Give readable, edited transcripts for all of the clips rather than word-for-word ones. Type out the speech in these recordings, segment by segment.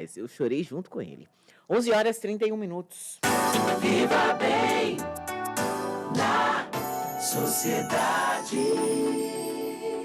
Eu chorei junto com ele. 11h31. Viva bem na sociedade.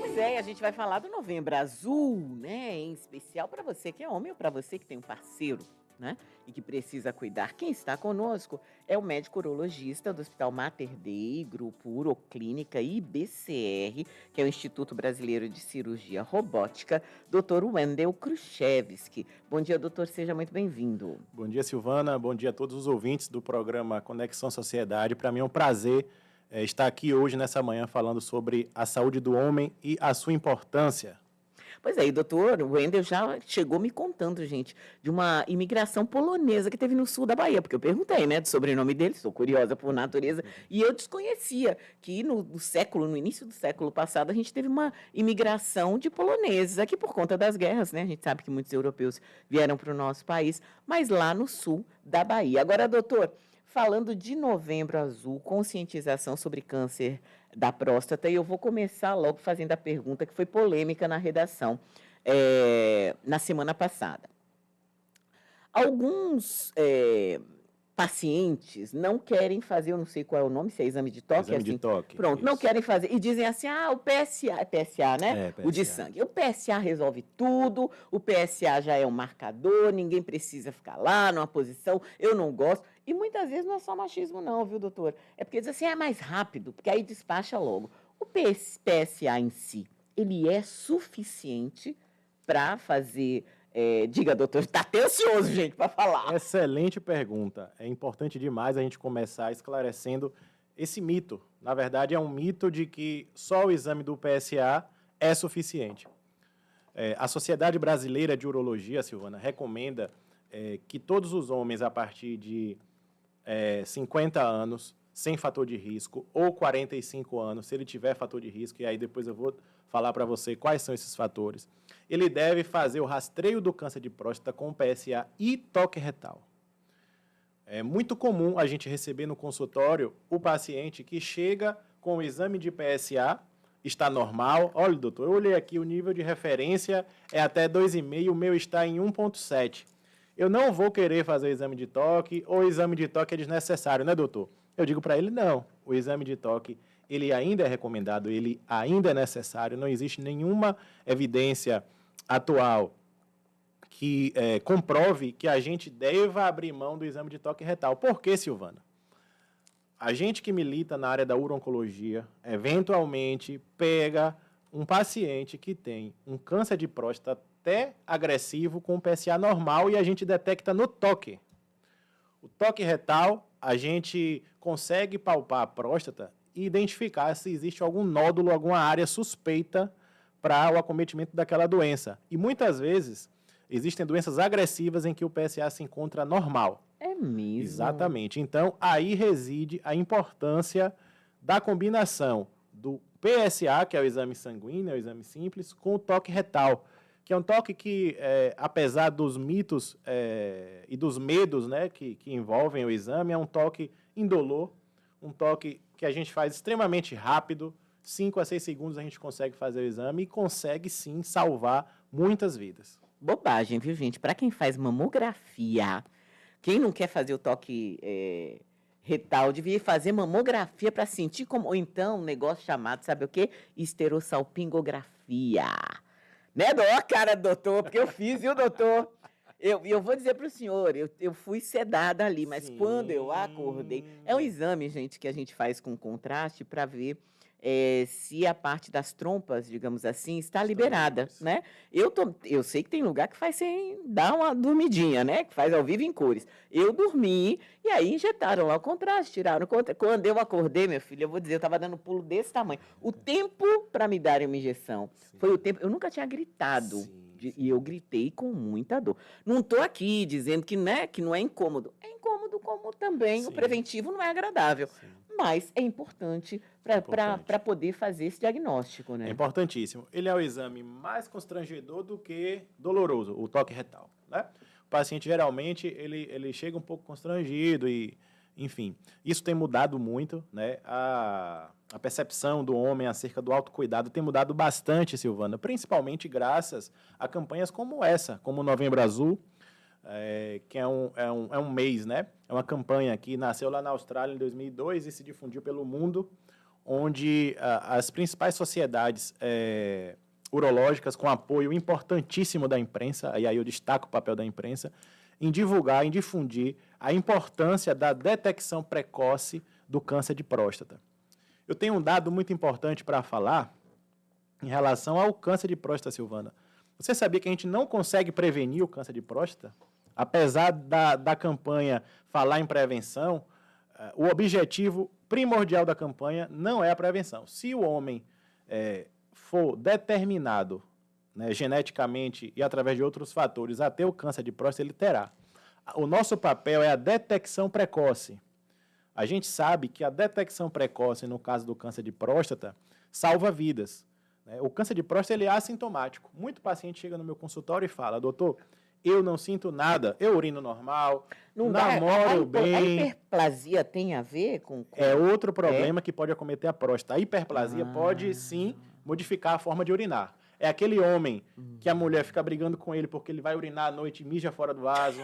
Pois é, a gente vai falar do Novembro Azul, né? Em especial para você que é homem ou para você que tem um parceiro, né? E que precisa cuidar. Quem está conosco é o médico urologista do Hospital Mater Dei, Grupo Uroclínica IBCR, que é o Instituto Brasileiro de Cirurgia Robótica, Dr. Wendel Kruszewski. Bom dia, doutor, seja muito bem-vindo. Bom dia, Silvana. Bom dia a todos os ouvintes do programa Conexão Sociedade. Para mim é um prazer estar aqui hoje, nessa manhã, falando sobre a saúde do homem e a sua importância. Pois é, e doutor Wendel já chegou me contando, gente, de uma imigração polonesa que teve no sul da Bahia, porque eu perguntei, né, do sobrenome dele, sou curiosa por natureza, e eu desconhecia que no início do século passado, a gente teve uma imigração de poloneses, aqui por conta das guerras, né, a gente sabe que muitos europeus vieram para o nosso país, mas lá no sul da Bahia. Agora, doutor, falando de Novembro Azul, conscientização sobre câncer da próstata, e eu vou começar logo fazendo a pergunta que foi polêmica na redação na semana passada. Alguns pacientes não querem fazer, eu não sei qual é o nome, se é exame de toque. Exame de toque. Pronto, isso. não querem fazer. E dizem assim, o PSA, é PSA, né? PSA. O de sangue. O PSA resolve tudo, o PSA já é um marcador, ninguém precisa ficar lá numa posição, eu não gosto. E muitas vezes não é só machismo não, viu, doutor? É porque diz assim, é mais rápido, porque aí despacha logo. O PSA em si, ele é suficiente para fazer... diga, doutor, está até ansioso, gente, para falar. Excelente pergunta. É importante demais a gente começar esclarecendo esse mito. Na verdade, é um mito de que só o exame do PSA é suficiente. A Sociedade Brasileira de Urologia, Silvana, recomenda que todos os homens a partir de 50 anos, sem fator de risco, ou 45 anos, se ele tiver fator de risco, e aí depois eu vou falar para você quais são esses fatores, ele deve fazer o rastreio do câncer de próstata com PSA e toque retal. É muito comum a gente receber no consultório o paciente que chega com o exame de PSA, está normal. Olha, doutor, eu olhei aqui, o nível de referência é até 2,5, o meu está em 1,7. Eu não vou querer fazer o exame de toque, ou o exame de toque é desnecessário, né, doutor? Eu digo para ele, não, o exame de toque, ele ainda é recomendado, ele ainda é necessário, não existe nenhuma evidência atual que comprove que a gente deva abrir mão do exame de toque retal. Por quê, Silvana? A gente que milita na área da uro-oncologia, eventualmente pega um paciente que tem um câncer de próstata até agressivo com PSA normal e a gente detecta no toque. O toque retal, a gente consegue palpar a próstata e identificar se existe algum nódulo, alguma área suspeita para o acometimento daquela doença. E muitas vezes existem doenças agressivas em que o PSA se encontra normal. É mesmo? Exatamente. Então, aí reside a importância da combinação do PSA, que é o exame sanguíneo, é o exame simples, com o toque retal, que é um toque que, apesar dos mitos e dos medos, né, que envolvem o exame, é um toque indolor, um toque que a gente faz extremamente rápido, 5 a 6 segundos a gente consegue fazer o exame e consegue, sim, salvar muitas vidas. Bobagem, viu, gente? Para quem faz mamografia, quem não quer fazer o toque retal, devia fazer mamografia para sentir como... Ou então, um negócio chamado, sabe o quê? Esterossalpingografia. Né, ó, cara, doutor, porque eu fiz, viu, doutor? Eu vou dizer para o senhor, eu fui sedada ali, mas Sim. quando eu acordei... É um exame, gente, que a gente faz com contraste para ver se a parte das trompas, digamos assim, está liberada, livres. né? Eu sei que tem lugar que faz sem dar uma dormidinha, né? Que faz ao vivo em cores. Eu dormi e aí injetaram lá o contraste, tiraram o contraste. Quando eu acordei, meu filho, eu vou dizer, eu estava dando um pulo desse tamanho. O tempo para me darem uma injeção foi o tempo... Eu nunca tinha gritado. E eu gritei com muita dor. Não estou aqui dizendo que, né, que não é incômodo. É incômodo como também o preventivo não é agradável. Mas é importante para poder fazer esse diagnóstico, né? É importantíssimo. Ele é o exame mais constrangedor do que doloroso, o toque retal, né? O paciente, geralmente, ele chega um pouco constrangido e, enfim, isso tem mudado muito, né? A percepção do homem acerca do autocuidado tem mudado bastante, Silvana, principalmente graças a campanhas como essa, como o Novembro Azul, que é um mês, né? É uma campanha que nasceu lá na Austrália em 2002 e se difundiu pelo mundo, onde as principais sociedades urológicas, com apoio importantíssimo da imprensa, e aí eu destaco o papel da imprensa, em divulgar, em difundir a importância da detecção precoce do câncer de próstata. Eu tenho um dado muito importante para falar em relação ao câncer de próstata, Silvana. Você sabia que a gente não consegue prevenir o câncer de próstata? Apesar da campanha falar em prevenção, o objetivo primordial da campanha não é a prevenção. Se o homem for determinado, né, geneticamente e através de outros fatores a ter o câncer de próstata, ele terá. O nosso papel é a detecção precoce. A gente sabe que a detecção precoce, no caso do câncer de próstata, salva vidas. Né? O câncer de próstata ele é assintomático. Muito paciente chega no meu consultório e fala, doutor, eu não sinto nada, eu urino normal, namoro bem. A hiperplasia tem a ver com... É outro problema que pode acometer a próstata. A hiperplasia pode, sim, modificar a forma de urinar. É aquele homem que a mulher fica brigando com ele porque ele vai urinar à noite e mija fora do vaso.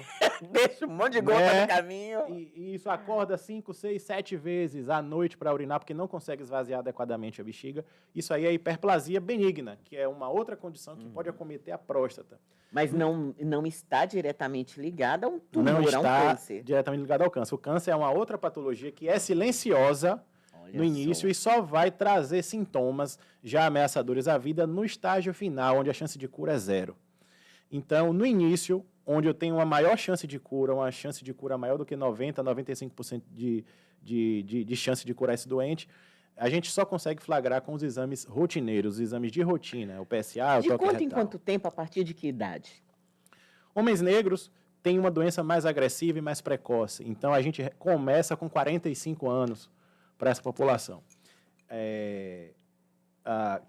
Deixa um monte de gota no caminho. E isso acorda 5, 6, 7 vezes à noite para urinar porque não consegue esvaziar adequadamente a bexiga. Isso aí é hiperplasia benigna, que é uma outra condição que pode acometer a próstata. Mas não está diretamente ligada a um tumor, não a um está câncer. diretamente ligado ao câncer. O câncer é uma outra patologia que é silenciosa no início e só vai trazer sintomas já ameaçadores à vida no estágio final, onde a chance de cura é 0. Então, no início, onde eu tenho uma maior chance de cura, uma chance de cura maior do que 90%, 95% de chance de curar esse doente, a gente só consegue flagrar com os exames rotineiros, os exames de rotina, o PSA, o toque retal. De quanto em quanto tempo, a partir de que idade? Homens negros têm uma doença mais agressiva e mais precoce. Então, a gente começa com 45 anos para essa população.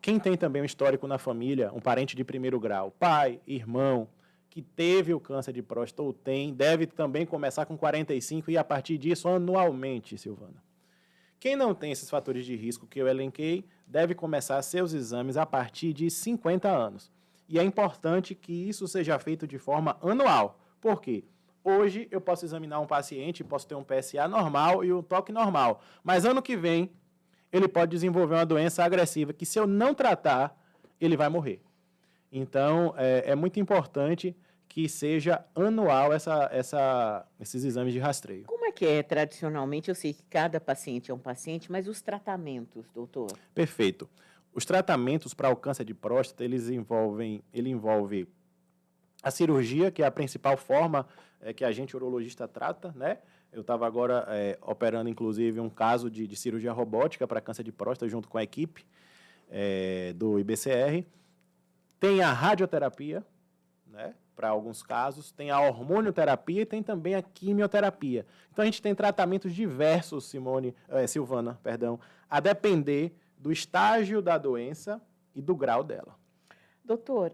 Quem tem também um histórico na família, um parente de primeiro grau, pai, irmão, que teve o câncer de próstata ou tem, deve também começar com 45 e, a partir disso, anualmente, Silvana. Quem não tem esses fatores de risco que eu elenquei, deve começar seus exames a partir de 50 anos. E é importante que isso seja feito de forma anual. Por quê? Hoje eu posso examinar um paciente, posso ter um PSA normal e um toque normal. Mas ano que vem, ele pode desenvolver uma doença agressiva que, se eu não tratar, ele vai morrer. Então, é muito importante que seja anual esses exames de rastreio. Como é que é tradicionalmente? Eu sei que cada paciente é um paciente, mas os tratamentos, doutor? Perfeito. Os tratamentos para o câncer de próstata, ele envolve a cirurgia, que é a principal forma que a gente, urologista, trata, né? Eu estava agora operando, inclusive, um caso de cirurgia robótica para câncer de próstata, junto com a equipe do IBCR. Tem a radioterapia, né? Para alguns casos, tem a hormonioterapia e tem também a quimioterapia. Então, a gente tem tratamentos diversos, Silvana, a depender do estágio da doença e do grau dela. Doutor,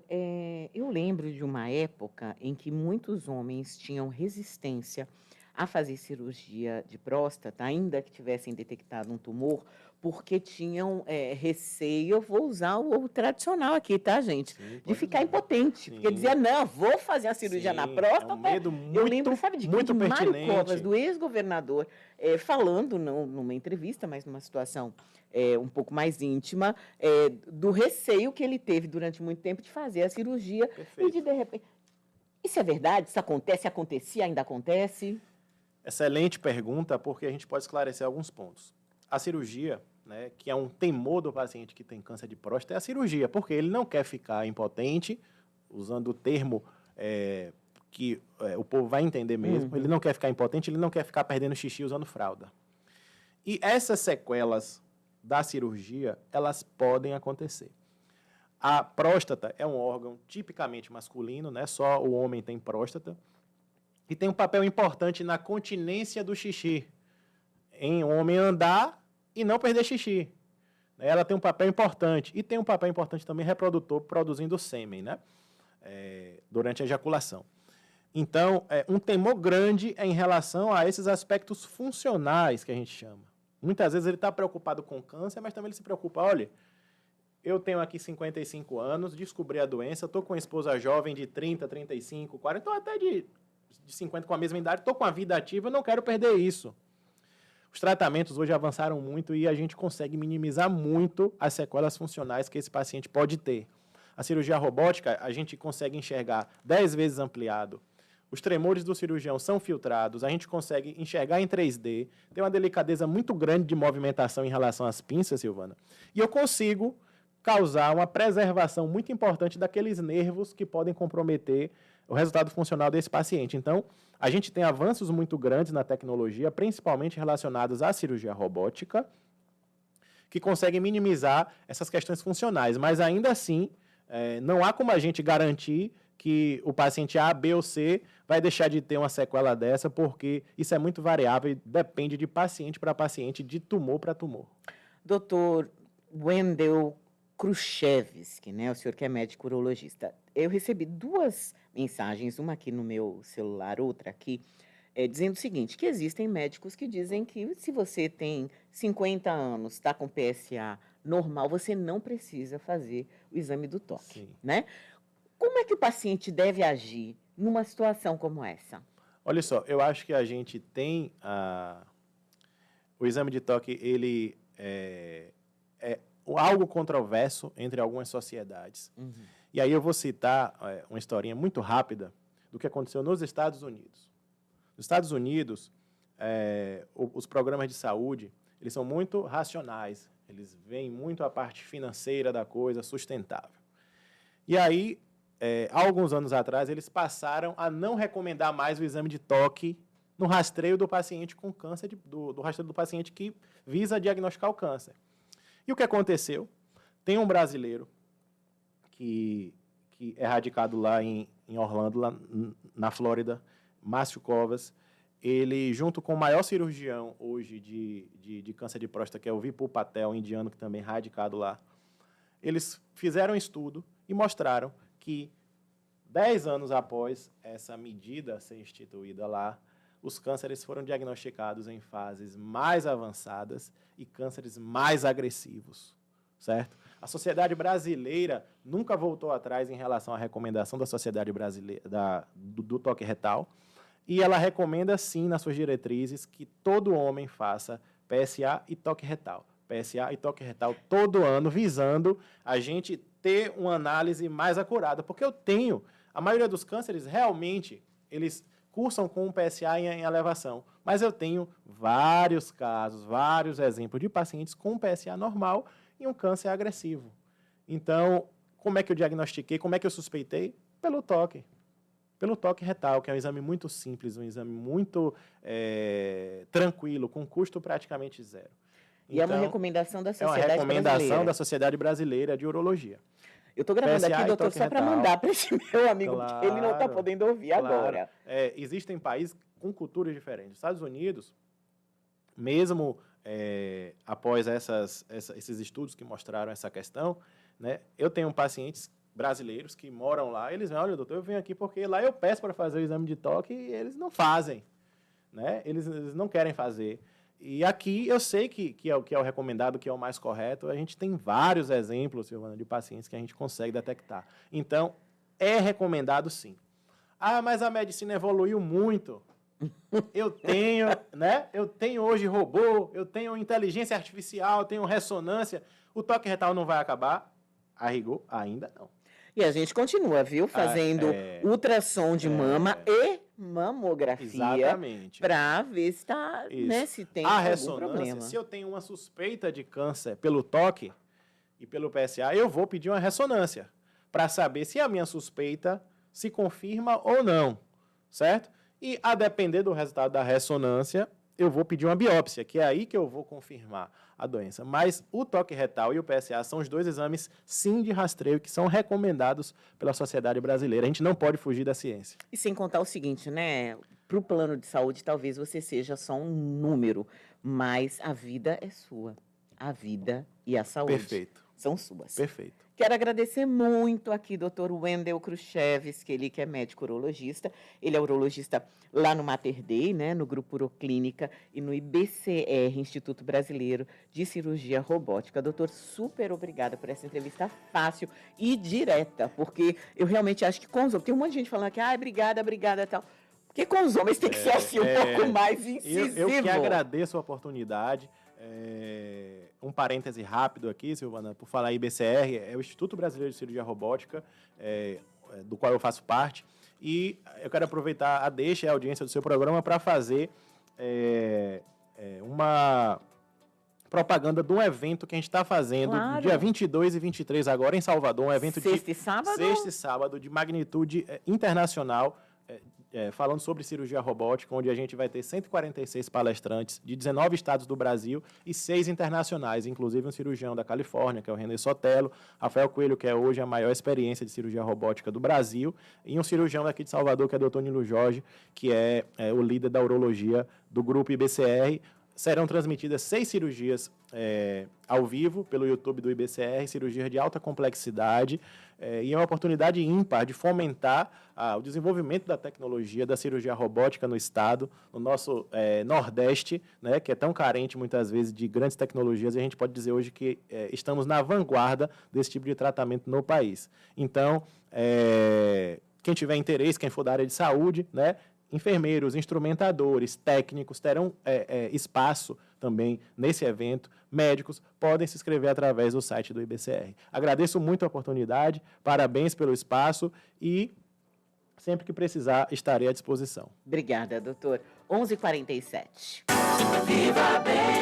eu lembro de uma época em que muitos homens tinham resistência a fazer cirurgia de próstata, ainda que tivessem detectado um tumor, porque tinham receio, eu vou usar o tradicional aqui, tá, gente? Sim, de ficar impotente. Sim. Porque dizia, não, vou fazer a cirurgia na próstata. É um medo muito, eu lembro, sabe de quem? De Mário pertinente. Covas, do ex-governador, falando, não numa entrevista, mas numa situação um pouco mais íntima, do receio que ele teve durante muito tempo de fazer a cirurgia. Perfeito. E de repente... Isso é verdade? Isso acontece? Acontecia? Ainda acontece? Excelente pergunta, porque a gente pode esclarecer alguns pontos. A cirurgia, né, que é um temor do paciente que tem câncer de próstata, é a cirurgia, porque ele não quer ficar impotente, usando o termo que o povo vai entender mesmo, ele não quer ficar impotente, ele não quer ficar perdendo xixi usando fralda. E essas sequelas da cirurgia, elas podem acontecer. A próstata é um órgão tipicamente masculino, né? Só o homem tem próstata, e tem um papel importante na continência do xixi, em o homem andar e não perder xixi. Ela tem um papel importante, e tem um papel importante também reprodutor, produzindo sêmen, né? Durante a ejaculação. Então, um temor grande é em relação a esses aspectos funcionais que a gente chama. Muitas vezes ele está preocupado com câncer, mas também ele se preocupa, olha, eu tenho aqui 55 anos, descobri a doença, estou com uma esposa jovem de 30, 35, 40, então até de de 50 com a mesma idade, estou com a vida ativa, eu não quero perder isso. Os tratamentos hoje avançaram muito e a gente consegue minimizar muito as sequelas funcionais que esse paciente pode ter. A cirurgia robótica, a gente consegue enxergar 10 vezes ampliado. Os tremores do cirurgião são filtrados, a gente consegue enxergar em 3D, tem uma delicadeza muito grande de movimentação em relação às pinças, Silvana. E eu consigo causar uma preservação muito importante daqueles nervos que podem comprometer o resultado funcional desse paciente. Então, a gente tem avanços muito grandes na tecnologia, principalmente relacionados à cirurgia robótica, que conseguem minimizar essas questões funcionais, mas ainda assim, não há como a gente garantir que o paciente A, B ou C vai deixar de ter uma sequela dessa, porque isso é muito variável e depende de paciente para paciente, de tumor para tumor. Doutor Wendel Kruszewski, né? O senhor que é médico urologista. Eu recebi 2 mensagens, uma aqui no meu celular, outra aqui, dizendo o seguinte, que existem médicos que dizem que se você tem 50 anos, está com PSA normal, você não precisa fazer o exame do toque, Sim. né? Como é que o paciente deve agir numa situação como essa? Olha só, eu acho que a gente tem o exame de toque, ele é algo controverso entre algumas sociedades. Uhum. E aí eu vou citar uma historinha muito rápida do que aconteceu nos Estados Unidos. Nos Estados Unidos, os programas de saúde, eles são muito racionais, eles veem muito a parte financeira da coisa, sustentável. E aí, há alguns anos atrás, eles passaram a não recomendar mais o exame de toque no rastreio do paciente com câncer, do rastreio do paciente que visa diagnosticar o câncer. E o que aconteceu? Tem um brasileiro que é radicado lá em Orlando, lá na Flórida, Márcio Covas. Ele, junto com o maior cirurgião hoje de câncer de próstata, que é o Vipul Patel, indiano, que também é radicado lá, eles fizeram um estudo e mostraram que 10 anos após essa medida ser instituída lá, os cânceres foram diagnosticados em fases mais avançadas e cânceres mais agressivos, certo? A Sociedade Brasileira nunca voltou atrás em relação à recomendação da Sociedade Brasileira do toque retal, e ela recomenda, sim, nas suas diretrizes, que todo homem faça PSA e toque retal. PSA e toque retal todo ano, visando a gente ter uma análise mais acurada, porque a maioria dos cânceres realmente, eles cursam com um PSA em elevação, mas eu tenho vários casos, vários exemplos de pacientes com PSA normal e um câncer agressivo. Então, como é que eu diagnostiquei, como é que eu suspeitei? Pelo toque retal, que é um exame muito simples, um exame muito tranquilo, com custo praticamente zero. E então, é uma recomendação da Sociedade Brasileira. É uma recomendação Brasileira. Da Sociedade Brasileira de Urologia. Eu estou gravando PSA aqui, doutor, só para mandar para esse meu amigo, claro, porque ele não está podendo ouvir agora. Existem países com culturas diferentes. Os Estados Unidos, mesmo após esses estudos que mostraram essa questão, né, eu tenho pacientes brasileiros que moram lá, eles dizem, olha, doutor, eu venho aqui porque lá eu peço para fazer o exame de toque e eles não fazem, né? Eles não querem fazer. E aqui eu sei que é o recomendado, que é o mais correto. A gente tem vários exemplos, Silvana, de pacientes que a gente consegue detectar. Então, é recomendado sim. Ah, mas a medicina evoluiu muito. Eu tenho hoje robô, eu tenho inteligência artificial, eu tenho ressonância. O toque retal não vai acabar? A rigor, ainda não. E a gente continua, viu? Fazendo ultrassom de mama e mamografia para ver se, se tem algum problema. Se eu tenho uma suspeita de câncer pelo toque e pelo PSA, eu vou pedir uma ressonância para saber se a minha suspeita se confirma ou não, certo? E a depender do resultado da ressonância, eu vou pedir uma biópsia, que é aí que eu vou confirmar a doença. Mas o toque retal e o PSA são os 2 exames, sim, de rastreio, que são recomendados pela Sociedade Brasileira. A gente não pode fugir da ciência. E sem contar o seguinte, né? Para o plano de saúde, talvez você seja só um número, mas a vida é sua. A vida e a saúde são suas. Perfeito. Quero agradecer muito aqui, doutor Wendel Kruszewski, ele que é médico urologista. Ele é urologista lá no Mater Dei, né, no Grupo Uroclínica, e no IBCR, Instituto Brasileiro de Cirurgia Robótica. Doutor, super obrigada por essa entrevista fácil e direta, porque eu realmente acho que com os outros... Tem um monte de gente falando aqui, obrigada e tal. Porque com os homens tem que ser assim um pouco mais incisivo. Eu que agradeço a oportunidade. Um parêntese rápido aqui, Silvana, por falar IBCR, é o Instituto Brasileiro de Cirurgia Robótica, do qual eu faço parte, e eu quero aproveitar a deixa e a audiência do seu programa para fazer uma propaganda de um evento que a gente está fazendo dia 22 e 23 agora em Salvador, um evento Sexta e sábado? Sexta e sábado de magnitude internacional, falando sobre cirurgia robótica, onde a gente vai ter 146 palestrantes de 19 estados do Brasil e 6 internacionais, inclusive um cirurgião da Califórnia, que é o René Sotelo, Rafael Coelho, que é hoje a maior experiência de cirurgia robótica do Brasil, e um cirurgião daqui de Salvador, que é o Dr. Nilo Jorge, que é o líder da urologia do grupo IBCR. Serão transmitidas 6 cirurgias ao vivo pelo YouTube do IBCR, cirurgias de alta complexidade, e é uma oportunidade ímpar de fomentar o desenvolvimento da tecnologia da cirurgia robótica no estado, no nosso Nordeste, né, que é tão carente muitas vezes de grandes tecnologias, e a gente pode dizer hoje que estamos na vanguarda desse tipo de tratamento no país. Então, quem tiver interesse, quem for da área de saúde, né, enfermeiros, instrumentadores, técnicos terão espaço também nesse evento. Médicos podem se inscrever através do site do IBCR. Agradeço muito a oportunidade, parabéns pelo espaço e sempre que precisar estarei à disposição. Obrigada, doutor. 11h47. Viva bem!